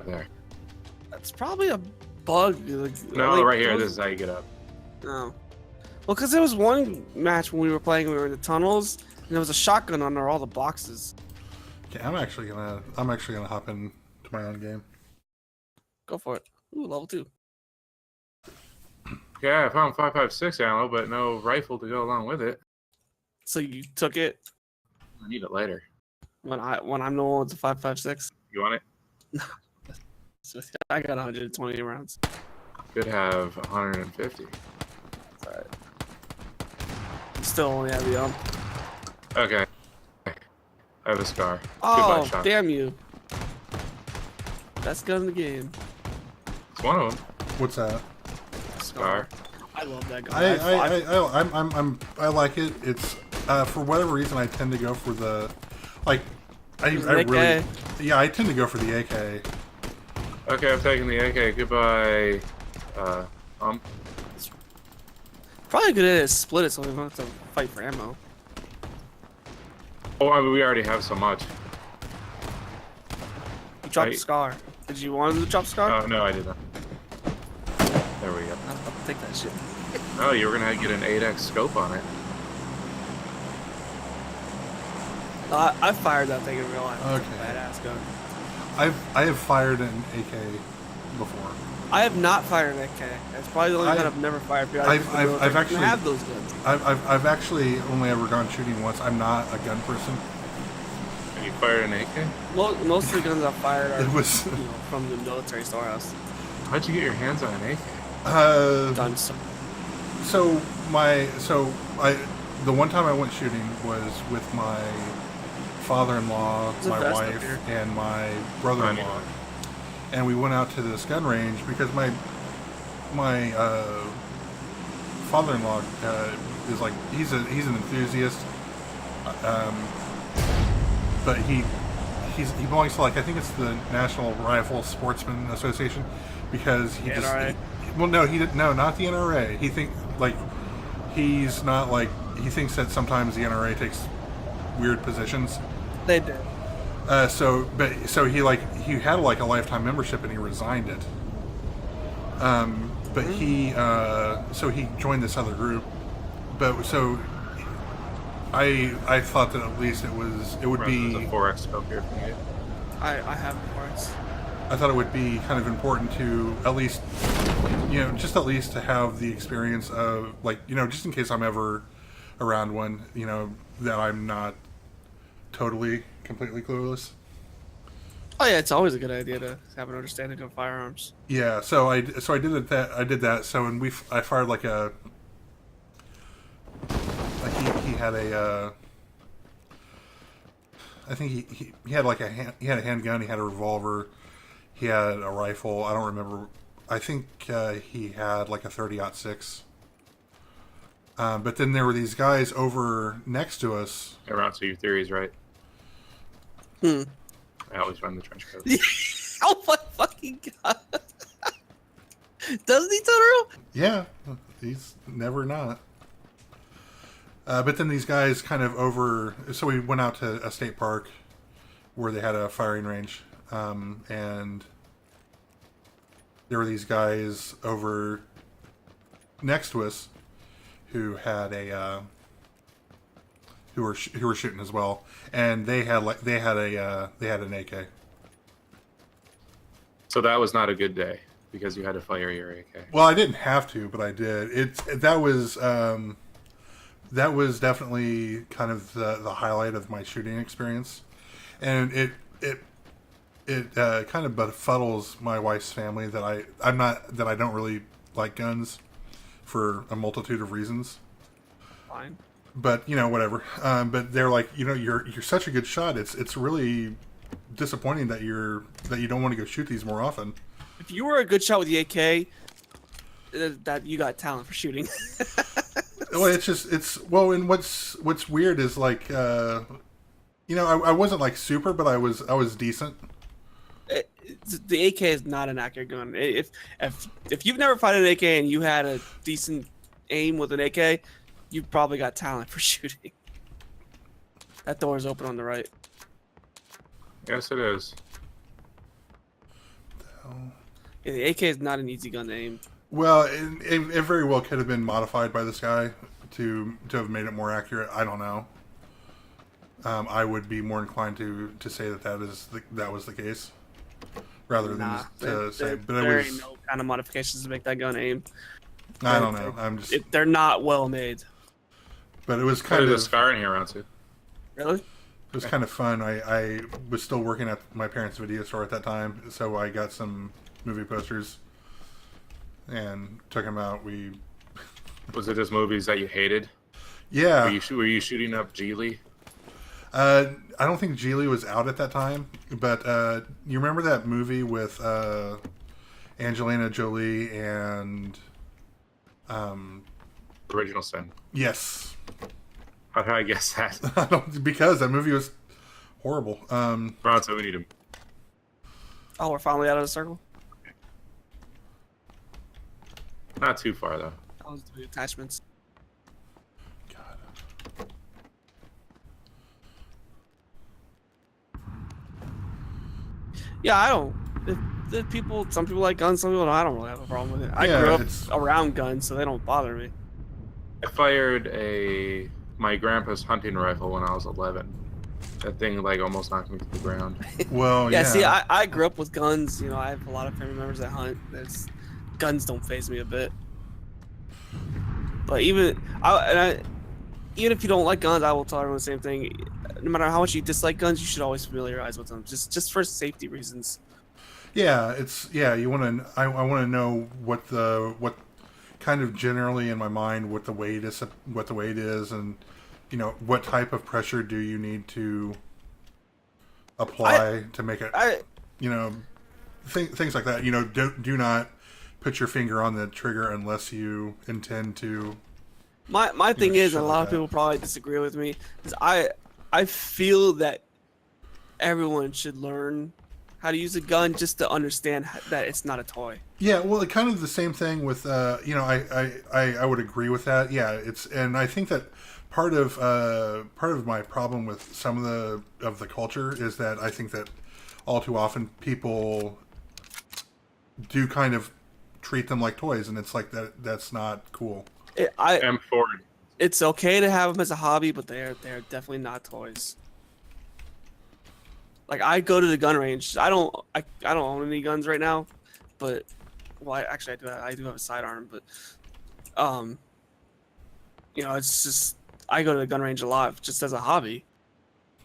there. That's probably a bug. Like, No, right here. This is how you get up. No. Well, because there was one match when we were playing, we were in the tunnels, and there was a shotgun under all the boxes. Okay, I'm actually gonna hop in to my own game. Go for it. Ooh, level 2. Yeah, I found 5.56 ammo, but no rifle to go along with it. So you took it I need it later. when I'm the one with the 5.56. You want it? So I got 120 rounds. Could have 150. That's alright. Still only have the Okay. I have a scar. Oh, Goodbye, shot. damn you! Best gun in the game. It's one of them. What's that? Scar. I love that gun. I like it. It's for whatever reason I tend to go for the I tend to go for the AK. Okay, I'm taking the AK. Goodbye. Probably good at split it so we don't have to fight for ammo. Oh, I mean, we already have so much. You dropped the scar. Did you want to drop scar? Oh, no, I didn't. There we go. I'll take that shit. Oh, you were gonna get an 8x scope on it. I fired that thing in real life. Okay. Badass gun. I have fired an AK before. I have not fired an AK. That's probably the only gun I've never fired. I've actually have those guns. I've actually only ever gone shooting once. I'm not a gun person. And you fired an AK? Most of the guns I've fired are from the military storehouse. How'd you get your hands on an AK? Guns. The one time I went shooting was with my father-in-law, my wife, and my brother-in-law, and we went out to this gun range because my father-in-law is like he's an enthusiast, but he belongs to I think it's the National Rifle Sportsman Association because he just not the NRA. He thinks that sometimes the NRA takes weird positions. They did. So he had a lifetime membership and he resigned it. But he joined this other group. But so I thought that at least it would be a 4x scope here for you. I have 4x. I thought it would be kind of important to at least to have the experience of just in case I'm ever around one, that I'm not completely clueless. Oh yeah, it's always a good idea to have an understanding of firearms. Yeah, so I did that. So I fired he had a I think he had he had a handgun, he had a revolver, he had a rifle. I don't remember. I think he had a 30-06. But then there were these guys over next to us. Raansu, your theory is right. I always run the trench coat. Oh my fucking god! Doesn't he, Totoro? Yeah, he's never not. But then these guys kind of so we went out to a state park where they had a firing range, and there were these guys over next to us who had who were shooting as well, and they had an AK. So that was not a good day because you had to fire your AK. Well, I didn't have to, but I did. That was definitely kind of the highlight of my shooting experience, and it kind of befuddles my wife's family that I don't really like guns for a multitude of reasons. Fine. But whatever. But they're like, you're such a good shot. It's really disappointing that you don't want to go shoot these more often. If you were a good shot with the AK, that you got talent for shooting. Well, and what's weird is I wasn't super, but I was decent. The AK is not an accurate gun. If you've never fired an AK and you had a decent aim with an AK, you probably got talent for shooting. That door is open on the right. Yes, it is. hell? Yeah, the AK is not an easy gun to aim. Well, it very well could have been modified by this guy to have made it more accurate. I don't know. I would be more inclined to say that was the case, rather than to say. But there it was. ain't no kind of modifications to make that gun aim. I don't know. I'm just. They're not well made. But it was kind of. There's a scar in here, Raansu. Really? It was kind of fun. I was still working at my parents' video store at that time, so I got some movie posters and took them out. Was it just movies that you hated? Yeah. Were you shooting up Geely? I don't think Geely was out at that time, but you remember that movie with Angelina Jolie and Original Sin. yes. How did I guess that? Because that movie was horrible. Raansu, we need him. Oh, we're finally out of the circle. Not too far though. I was doing attachments. God. Yeah, I don't. Some people like guns, some people don't. I don't really have a problem with it. I Yeah, grew up it's- around guns, so they don't bother me. I fired my grandpa's hunting rifle when I was 11. That thing like almost knocked me to the ground. Well, Yeah, yeah. see, I grew up with guns. You know, I have a lot of family members that hunt. Guns don't faze me a bit. But even if you don't like guns, I will tell everyone the same thing. No matter how much you dislike guns, you should always familiarize with them, just for safety reasons. Yeah, you want to. I want to know what kind of generally in my mind what the weight is, and you know what type of pressure do you need to apply to make it. You know, things like that. You know, do not put your finger on the trigger unless you intend to. My thing is, and a lot of people probably disagree with me, is I feel that everyone should learn how to use a gun just to understand that it's not a toy. Yeah, well, kind of the same thing with you know, I would agree with that. Yeah, and I think that part of my problem with some of the culture is that I think that all too often people do kind of treat them like toys, and it's like that's not cool. M4. It's okay to have them as a hobby, but they're definitely not toys. Like, I go to the gun range. I don't own any guns right now, but I do have a sidearm, but you know, it's just I go to the gun range a lot just as a hobby.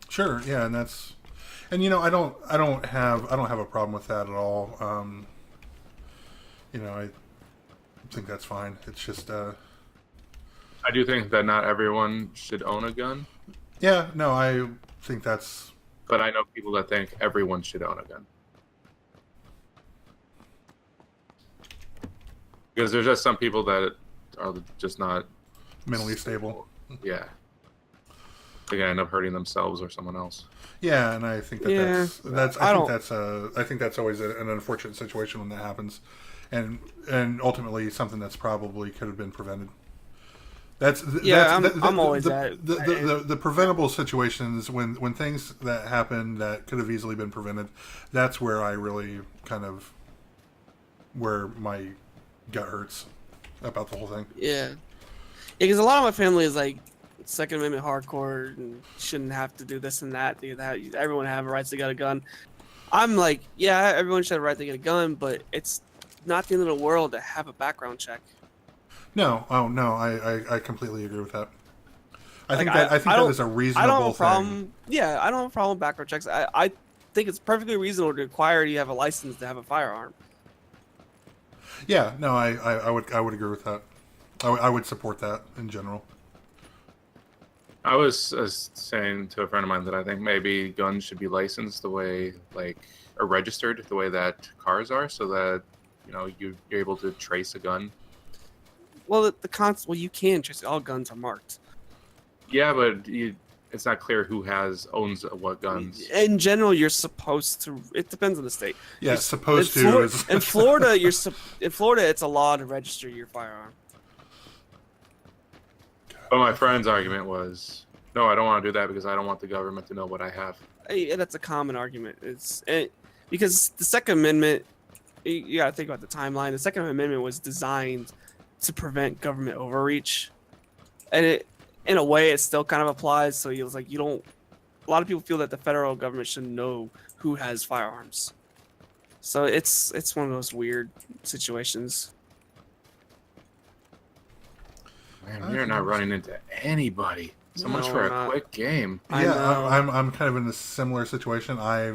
Sure, yeah, and you know, I don't have a problem with that at all. You know, I think that's fine. It's just I do think that not everyone should own a gun, yeah, no, I think that's. but I know people that think everyone should own a gun. Because there's just some people that are just not Mentally stable. Yeah. They're gonna end up hurting themselves or someone else. Yeah, and I think that's I think that's always an unfortunate situation when that happens, and ultimately something that's probably could have been prevented. I'm always the preventable situations when things that happen that could have easily been prevented. That's where I really kind of where my gut hurts about the whole thing. Yeah, because a lot of my family is like Second Amendment hardcore and shouldn't have to do this and that. Everyone have rights to get a gun. I'm like, yeah, everyone should have a right to get a gun, but it's not the end of the world to have a background check. No, I completely agree with that. I think that is a reasonable thing. Yeah, I don't have a problem with background checks. I think it's perfectly reasonable to require you have a license to have a firearm. Yeah, no, I would agree with that. I would support that in general. I was saying to a friend of mine that I think maybe guns should be licensed the way, or registered the way that cars are, so that you're able to trace a gun. Well, you can trace it. All guns are marked. Yeah, but it's not clear who owns what guns. In general, you're supposed to. It depends on the state. Yeah, supposed to. In Florida, it's a law to register your firearm. But my friend's argument was, no, I don't want to do that because I don't want the government to know what I have. That's a common argument. Because the Second Amendment you got to think about the timeline. The Second Amendment was designed to prevent government overreach, and it, in a way, it still kind of applies. So you like you don't. A lot of people feel that the federal government should know who has firearms. So it's one of those weird situations. Man, we are not running into anybody. So much No, for we're a not. quick game. I Yeah, know. I'm kind of in a similar situation. I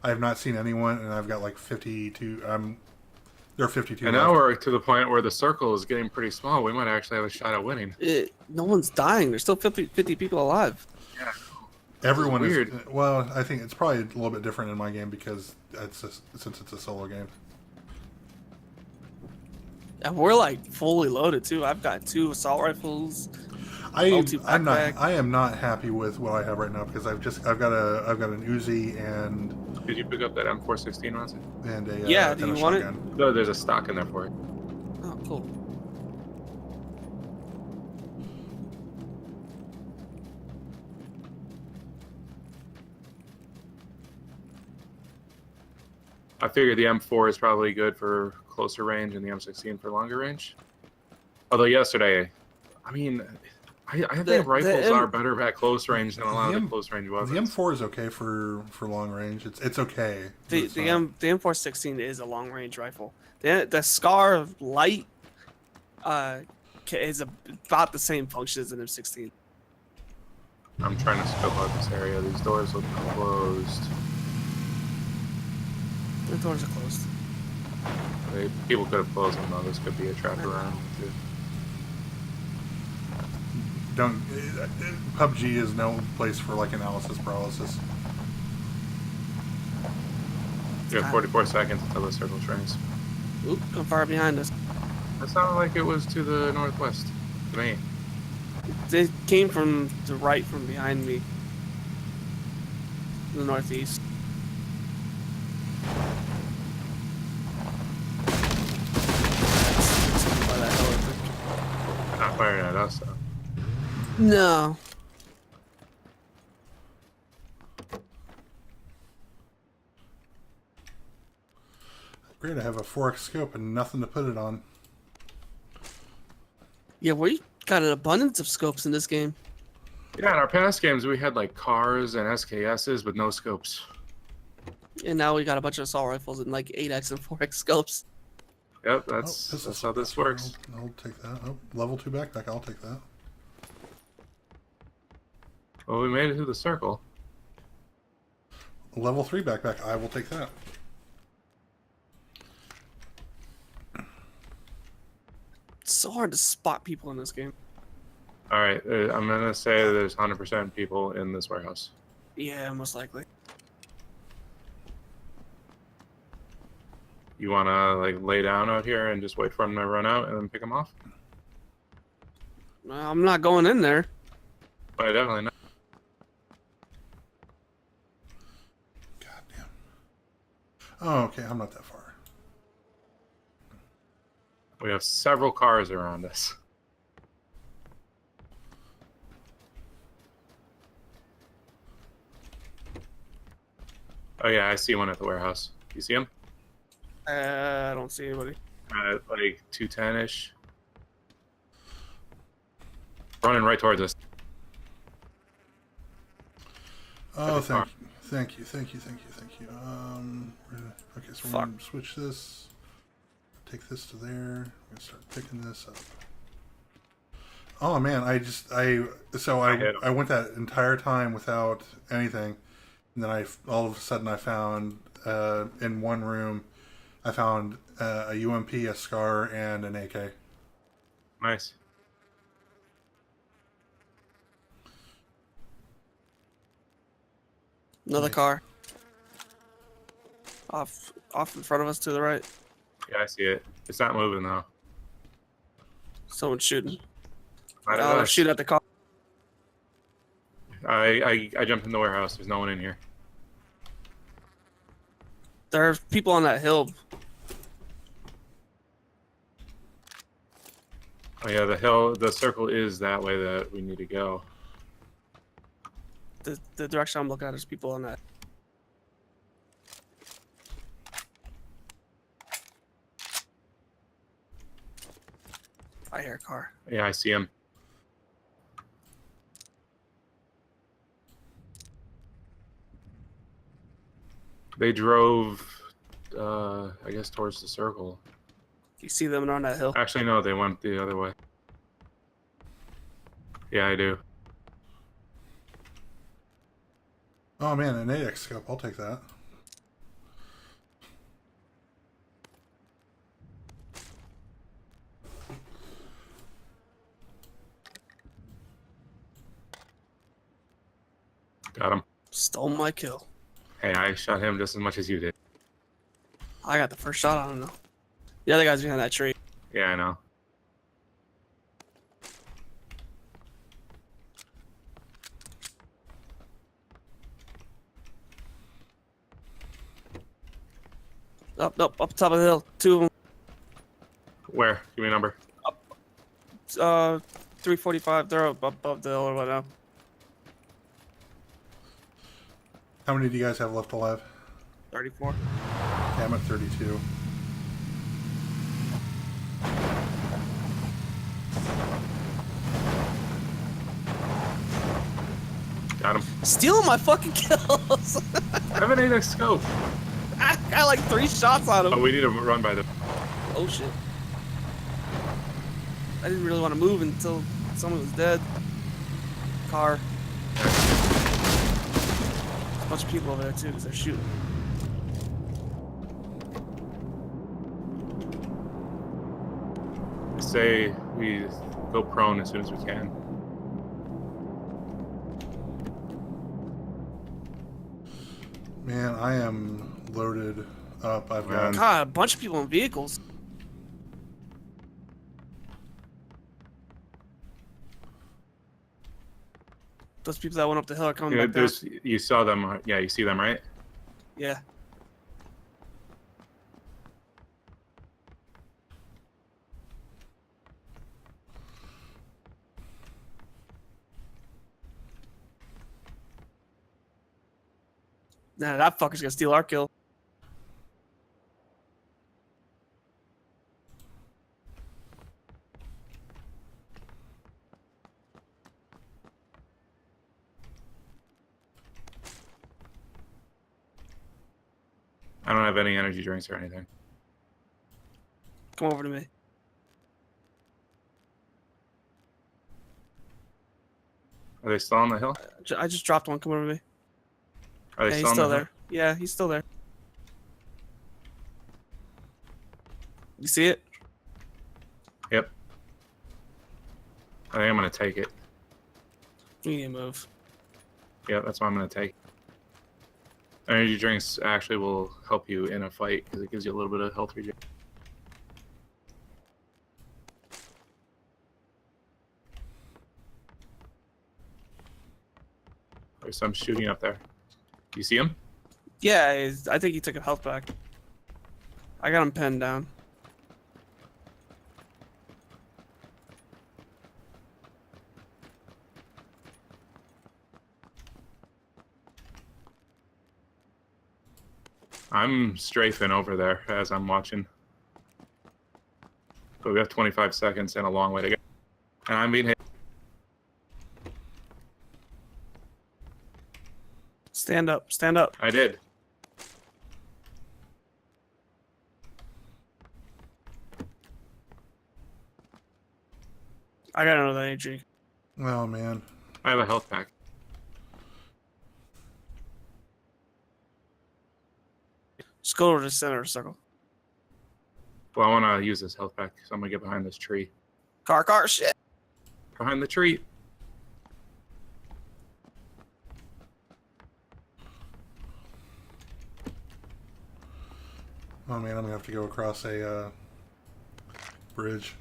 have not seen anyone, and I've got like 52. There are 52. And left. now we're to the point where the circle is getting pretty small. We might actually have a shot at winning. No one's dying. There's still 50 people alive. Yeah. Everyone weird. is. Well, I think it's probably a little bit different in my game because since it's a solo game. And we're like fully loaded too. I've got 2 assault rifles. I'm not. backpack. I am not happy with what I have right now because I've got an Uzi and Did you pick up that M416, Raansu? a Yeah, do and a you want it? shotgun. No, there's a stock in there for it. Oh, cool. I figured the M4 is probably good for closer range and the M16 for longer range. Although yesterday, I mean, I think rifles are better at close range than a lot of the close range weapons. The M4 is okay for long range. It's okay. The M416 is a long range rifle. The Scar Light is about the same function as an M16. I'm trying to scope out this area. These doors look closed. The doors are closed. People could have closed them though. This could be a trap around too. Don't. PUBG is no place for like analysis paralysis. You have 44 seconds until the circle shrinks. Oop, come far behind us. That sounded like it was to the northwest. To me. They came from the right from behind me. The northeast. Not firing at us though. No. Great, I have a 4x scope and nothing to put it on. Yeah, we got an abundance of scopes in this game. Yeah, in our past games we had like cars and SKSs with no scopes. And now we got a bunch of assault rifles and like 8x and 4x scopes. Yep, that's how this works. I'll take that. Oh, level 2 backpack. I'll take that. Well, we made it to the circle. Level 3 backpack. I will take that. It's so hard to spot people in this game. All right, I'm gonna say there's 100% people in this warehouse. Yeah, most likely. You wanna like lay down out here and just wait for them to run out and then pick them off? I'm not going in there. But definitely not. God damn. Oh, okay. I'm not that far. We have several cars around us. Oh yeah, I see one at the warehouse. You see him? I don't see anybody. Like 210-ish. Running right towards us. Oh, That'd be fine. thank you. Okay, so we're Fuck. gonna switch this. Take this to there. I'm gonna start picking this up. Oh man, I hit him. I went that entire time without anything, and then all of a sudden I found in one room, I found a UMP, a SCAR, and an AK. Nice. Another Nice. car. Off in front of us to the right. Yeah, I see it. It's not moving though. Someone's shooting. Not at Oh, us. shoot at the car. I jumped in the warehouse. There's no one in here. There are people on that hill. Oh yeah, the circle is that way that we need to go. The direction I'm looking at is people on that. here, car. Yeah, I see him. They drove, I guess, towards the circle. You see them on that hill? Actually, no, they went the other way. Yeah, I do. Oh man, an 8x scope. I'll take that. Got him. Stole my kill. Hey, I shot him just as much as you did. I got the first shot on him though. The other guy's behind that tree. Yeah, I know. Up top of the hill. Two of them. Where? Give me a number. 345. They're up above the hill or whatnot. How many do you guys have left alive? 34. Yeah, I'm at 32. Got him. Stealing my fucking kills. I have an 8x scope. I got like 3 shots on him. Oh, we need to run by the... Oh shit. I didn't really want to move until someone was dead. Car. There's a bunch of people over there too because they're shooting. Say we go prone as soon as we can. Man, I am loaded up. I've got... God, a bunch of people in vehicles. Those people that went up the hill are coming Yeah, back down. you saw them. Yeah, you see them, right? Yeah. Nah, that fucker's gonna steal our kill. I don't have any energy drinks or anything. Come over to me. Are they still on the hill? I just dropped one. Come over to me. Are they Yeah, he's on still the there. Yeah, he's still there. You see it? Hill? Yep. I think I'm gonna take it. You need to move. Yeah, that's what I'm gonna take. Energy drinks actually will help you in a fight because it gives you a little bit of health regen. There's some shooting up there. You see him? Yeah, I think he took a health back. I got him pinned down. I'm strafing over there as I'm watching. But we have 25 seconds and a long way to go. And I'm being hit. Stand up. Stand up. I did. I got another energy. Oh man. I have a health pack. Just go over to the center circle. Well, I want to use this health pack, so I'm going to get behind this tree. Car, shit. Behind the tree. Oh man, I'm gonna have to go across a bridge.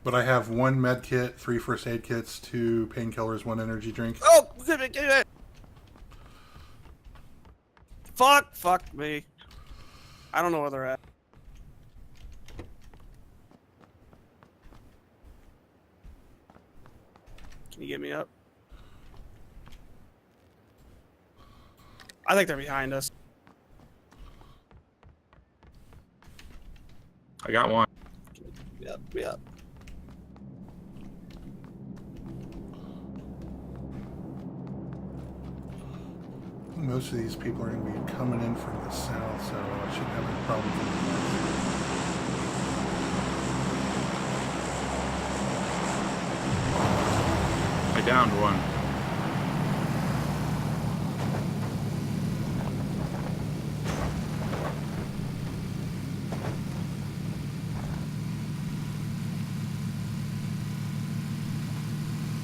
But I have 1 med kit, 3 first aid kits, 2 painkillers, 1 energy drink. Oh, give it. Fuck me. I don't know where they're at. Can you get me up? I think they're behind us. I got one. Yep. Most of these people are going to be coming in from the south, so I shouldn't have any problem with I downed one.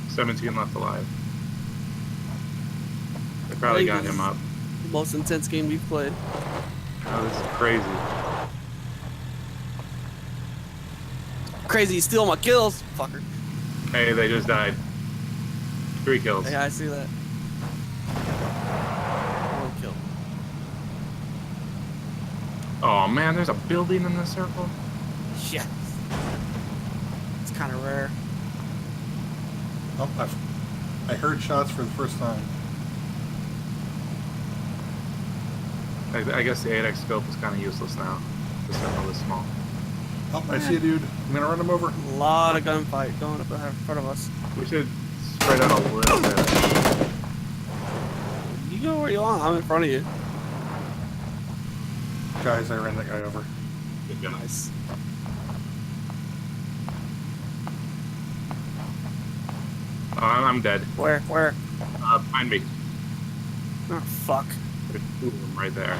$17 left alive. They probably got him up. Most intense game we've played. Oh, this is crazy. Crazy, you steal my kills, fucker. Hey, they just died. 3 kills. Yeah, I see that. 1 kill. Oh man, there's a building in this circle. Yes. It's kind of rare. Oh, I heard shots for the first time. I guess the 8x scope is kind of useless now. The circle is small. Oh, I see a dude. I'm going to run him over. A lot of gunfight going up in front of us. We should spread out a little bit. You go where you want. I'm in front of you. Guys, I ran that guy over. Good gun. Nice. Oh, I'm dead. Where? Behind me. Oh, fuck. There's 2 of them right there.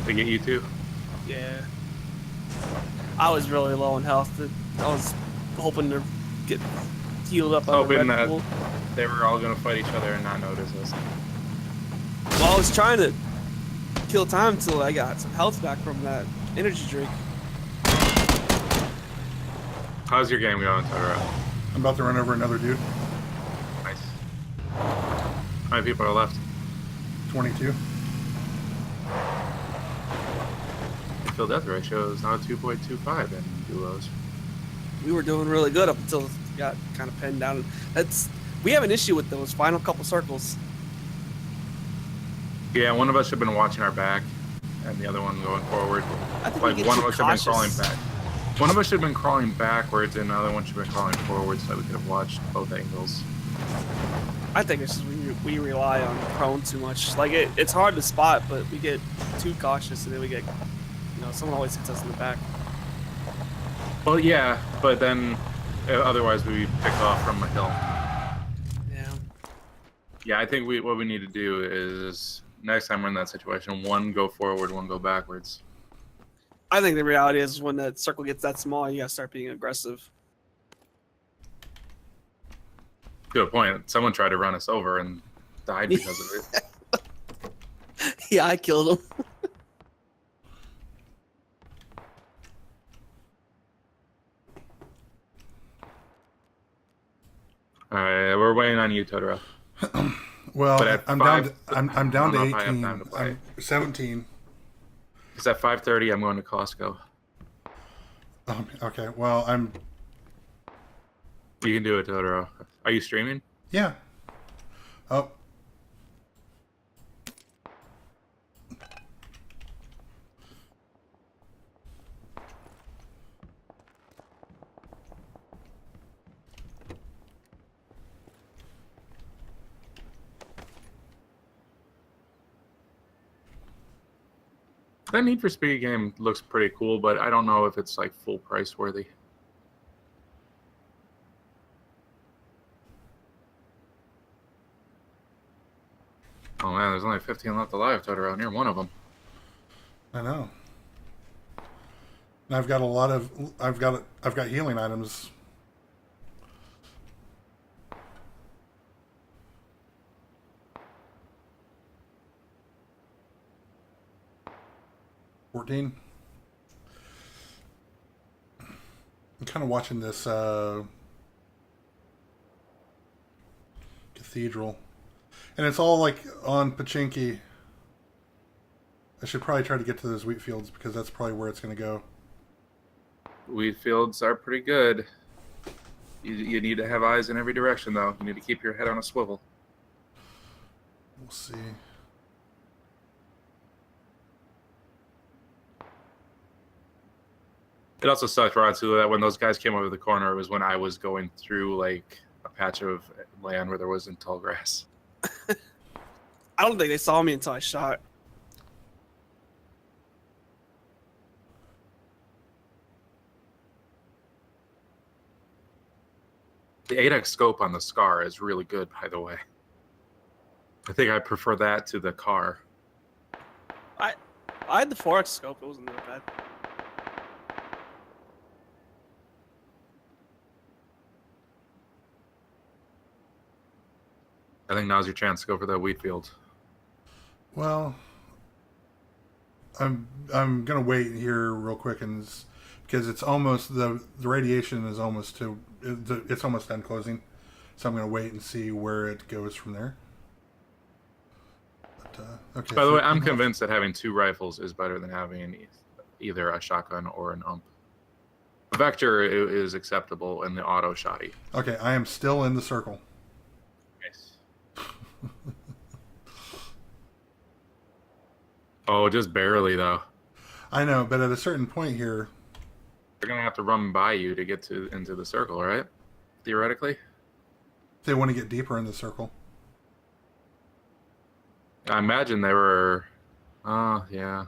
They get you too? Yeah. I was really low in health. I was hoping to get healed up. on the Hoping Red that Bull. they were all going to fight each other and not notice us. Well, I was trying to kill time until I got some health back from that energy drink. How's your game going, Totoro? I'm about to run over another dude. Nice. How many people are left? 22. Kill death ratio is now 2.25 in duos. We were doing really good up until it got kind of pinned down. We have an issue with those final couple circles. Yeah, one of us should have been watching our back, and the other one going forward. I think Like we get one too of us should have been crawling cautious. back. One of us should have been crawling backwards, and the other one should have been crawling forwards, so we could have watched both angles. I think it's just we rely on prone too much. Like it's hard to spot, but we get too cautious, and then we get, someone always hits us in the back. Well, yeah, but then otherwise we pick off from a hill. Yeah. Yeah, I think what we need to do is next time we're in that situation, one go forward, one go backwards. I think the reality is when that circle gets that small, you gotta start being aggressive. Good point. Someone tried to run us over and died because of it. Yeah, I killed him. All right, we're waiting on you, Totoro. Well, But at I'm five- down. I'm down to I don't know if I have 18. time to play. I'm 17. Because at 5:30, I'm going to Costco. Okay. Well, I'm. You can do it, Totoro. Are you streaming? Yeah. Oh. That Need for Speed game looks pretty cool, but I don't know if it's like full price worthy. Oh man, there's only 15 left alive, Totoro. Near one of them. I know. And I've got a lot of. I've got healing items. $14. I'm kind of watching this cathedral, and it's all like on Pachinki. I should probably try to get to those wheat fields because that's probably where it's going to go. Wheat fields are pretty good. You need to have eyes in every direction, though. You need to keep your head on a swivel. We'll see. It also sucked, Raansu, that when those guys came over the corner, it was when I was going through like a patch of land where there wasn't tall grass. I don't think they saw me until I shot. The 8x scope on the Scar is really good, by the way. I think I prefer that to the car. I had the 4x scope. It wasn't that bad. I think now's your chance to go for that wheat field. Well, I'm gonna wait here real quick and because it's almost the radiation is almost to it's almost done closing, so I'm gonna wait and see where it goes from there. But, okay. By the way, I'm convinced that having 2 rifles is better than having either a shotgun or an ump. Vector is acceptable in the auto shotty. Okay, I am still in the circle. Nice. Oh, just barely though. I know, but at a certain point here, They're gonna have to run by you to get into the circle, right? Theoretically. they want to get deeper in the circle. I imagine they were. Oh yeah.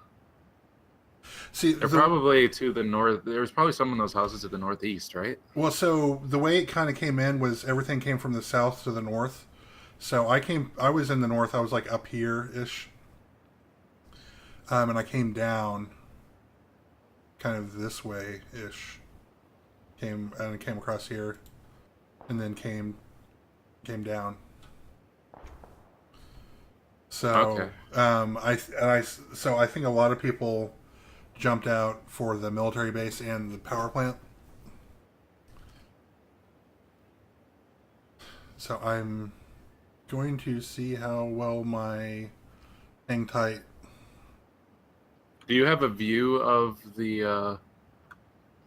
See, They're probably to the north. There's probably some of those houses to the northeast, right? well, so the way it kind of came in was everything came from the south to the north. So I was in the north. I was like up here ish, and I came down, kind of this way ish. Came across here, and then came down. So Okay. so I think a lot of people jumped out for the military base and the power plant. So I'm going to see how well my hang tight. Do you have a view of the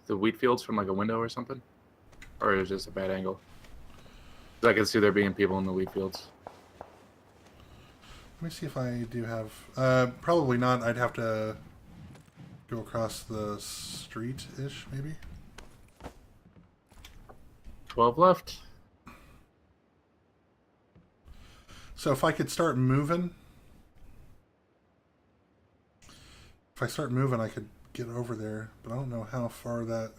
wheat fields from like a window or something, or is it just a bad angle? 'Cause I can see there being people in the wheat fields. Let me see if I do have. Probably not. I'd have to go across the street ish, maybe. 12 left. So if I could start moving. If I start moving, I could get over there, but I don't know how far that.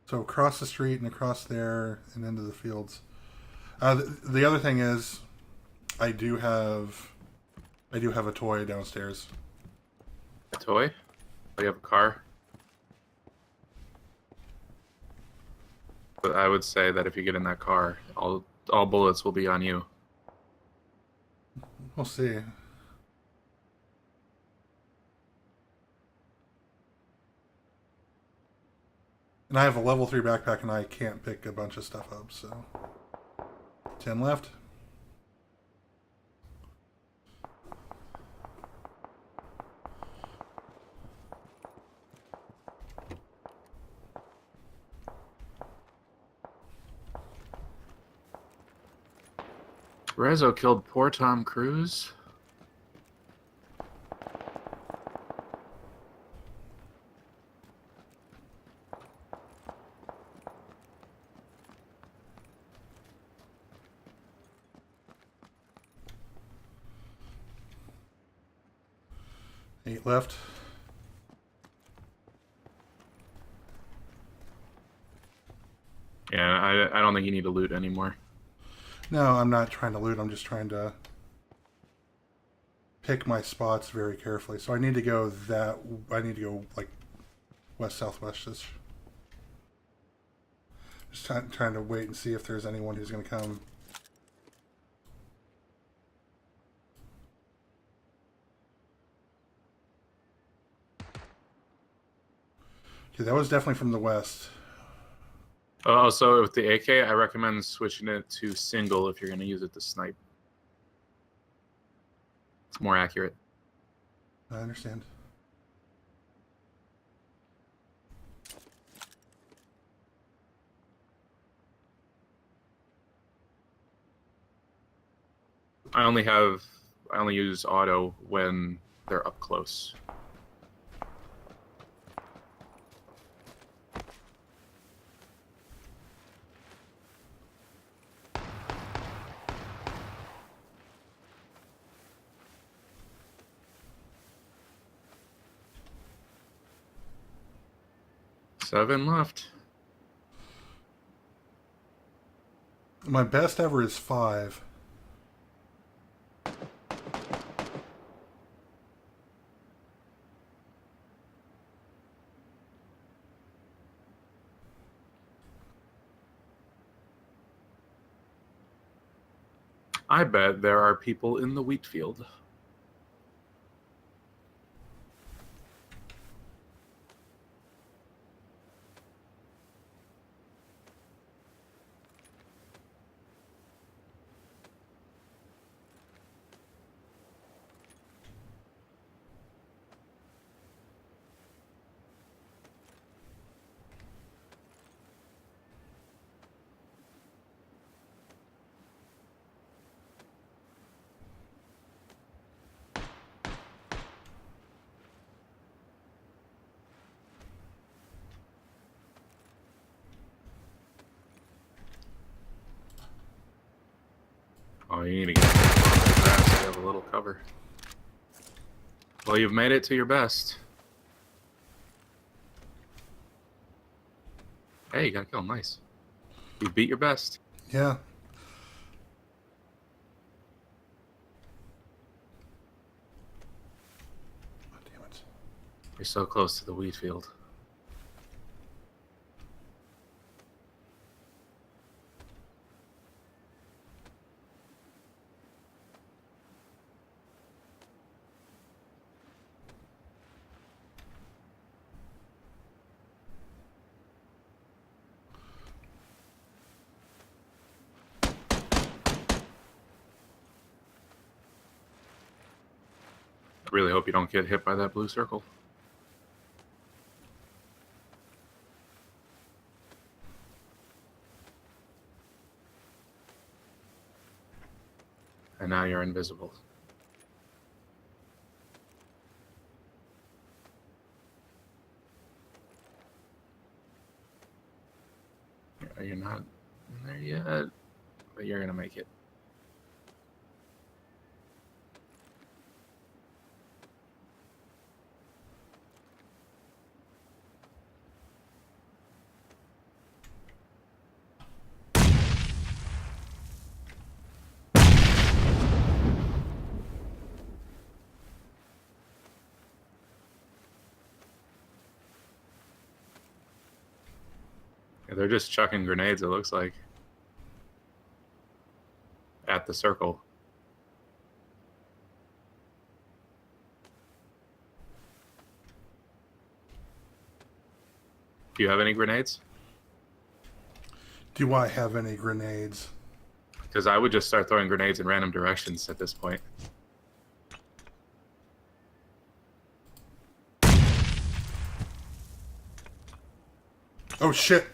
So across the street and across there and into the fields. The other thing is, I do have a toy downstairs. A toy? Oh, you have a car? But I would say that if you get in that car, all bullets will be on you. We'll see. And I have a level 3 backpack and I can't pick a bunch of stuff up, so 10 left. Rezo killed poor Tom Cruise. Eight left. Yeah, I don't think you need to loot anymore. No, I'm not trying to loot. I'm just trying to pick my spots very carefully. So I need to go like west southwest-ish. Just trying to wait and see if there's anyone who's going to come. Okay, that was definitely from the west. Oh, so with the AK, I recommend switching it to single if you're going to use it to snipe. It's more accurate. I understand. I only use auto when they're up close. 7 left. My best ever is 5. I bet there are people in the wheat field. Oh, you need to get the grass to have a little cover. Well, you've made it to your best. Hey, you got a kill. Nice. You beat your best. Yeah. Oh, damn it. You're so close to the wheat field. I really hope you don't get hit by that blue circle. And now you're invisible. You're not in there yet, but you're gonna make it. Yeah, they're just chucking grenades, it looks like. At the circle. Do you have any grenades? Do I have any grenades? Because I would just start throwing grenades in random directions at this point. Oh, shit.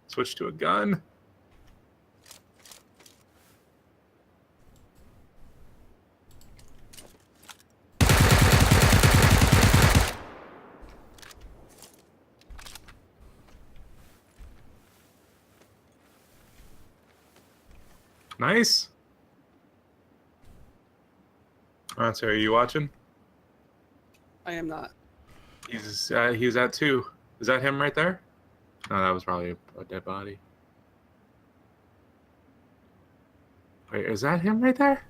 Switch to a gun. Nice. Raansu, are you watching? I am not. He's at 2. Is that him right there? No, that was probably a dead body. Wait, is that him right there?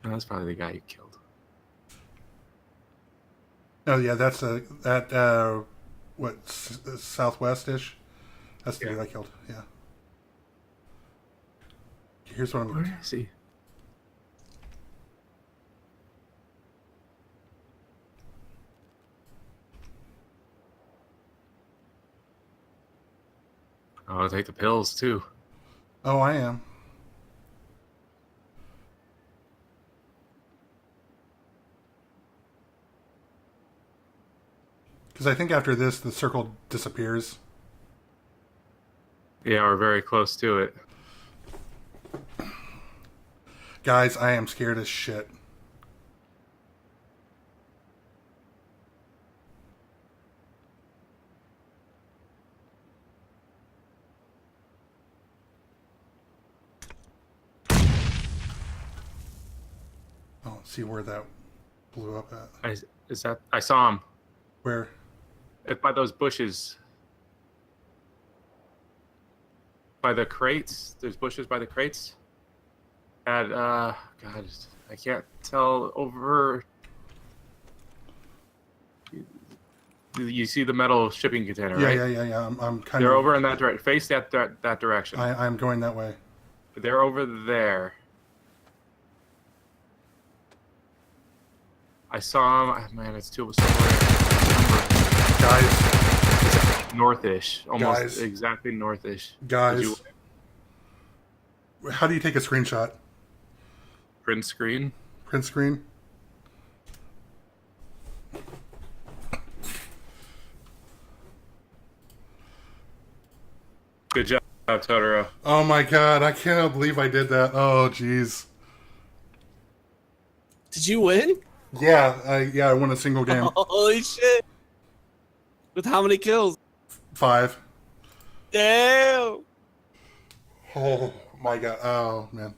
No, that's probably the guy you killed. Oh, yeah, that's southwest-ish? That's the dude I killed, yeah. Here's what I'm going to do. Where is he? Oh, I'll take the pills, too. Oh, I am. Because I think after this, the circle disappears. Yeah, we're very close to it. Guys, I am scared as shit. I don't see where that blew up at. I saw him. Where? By those bushes. By the crates. There's bushes by the crates. God, I can't tell over. You see the metal shipping container, right? Yeah. I'm kind They're of. over in that direction. Face that direction. I'm going that way. They're over there. I saw him. Man, it's too somewhere. Guys. Northish, almost Guys. exactly northish. Guys. How do you take a screenshot? Print screen. Print screen? Good job, Totoro. Oh my god, I cannot believe I did that. Oh, jeez. Did you win? Yeah, I won a single game. Holy shit! With how many kills? 5. Damn! Oh my god. Oh man.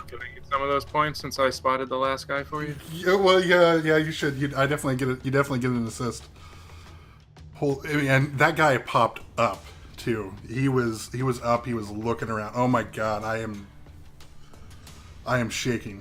Can I get some of those points since I spotted the last guy for you? Yeah, well, yeah, you should. I definitely get it. You definitely get an assist. And that guy popped up too. He was up. He was looking around. Oh my god, I am shaking.